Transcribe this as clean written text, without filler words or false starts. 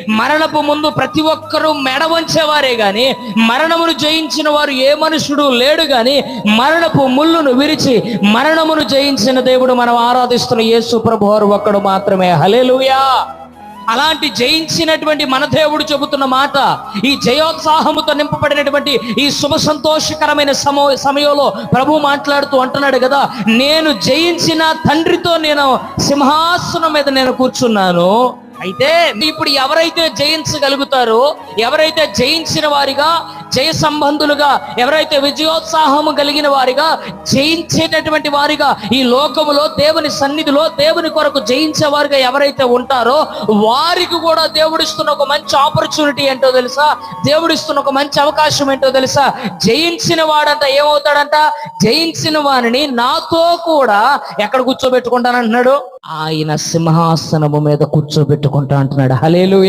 మరణపు ముందు ప్రతి ఒక్కరూ మెడ వంచేవారే గాని మరణమును జయించిన వారు ఏ మనుషుడు లేడు గాని మరణపు ముళ్ళును విరిచి మరణమును జయించిన దేవుడు మనం ఆరాధిస్తున్న యేసు ప్రభువారు ఒక్కడు మాత్రమే. హల్లెలూయా. అలాంటి జయించినటువంటి మన దేవుడు చెబుతున్న మాట, ఈ జయోత్సాహముతో నింపబడినటువంటి ఈ శుభ సంతోషకరమైన సమయంలో ప్రభు మాట్లాడుతూ అంటున్నాడు కదా, నేను జయించిన తండ్రితో నేను సింహాసనం మీద నేను కూర్చున్నాను. అయితే ఇప్పుడు ఎవరైతే జయించగలుగుతారో, ఎవరైతే జయించిన వారిగా, జయ సంబంధులుగా, ఎవరైతే విజయోత్సాహము కలిగిన వారిగా, జయించేటటువంటి వారిగా, ఈ లోకములో దేవుని సన్నిధిలో దేవుని కొరకు జయించే వారిగా ఎవరైతే ఉంటారో వారికి కూడా దేవుడిస్తున్న ఒక మంచి ఆపర్చునిటీ ఏంటో తెలుసా? దేవుడిస్తున్న ఒక మంచి అవకాశం ఏంటో తెలుసా? జయించిన వాడంట ఏమవుతాడంట? జయించిన వారిని నాతో కూడా ఎక్కడ కూర్చోబెట్టుకుంటానంటున్నాడు? ఆయన సింహాసనము మీద కూర్చోబెట్టుకుంటా అంటున్నాడు. హల్లెలూయా.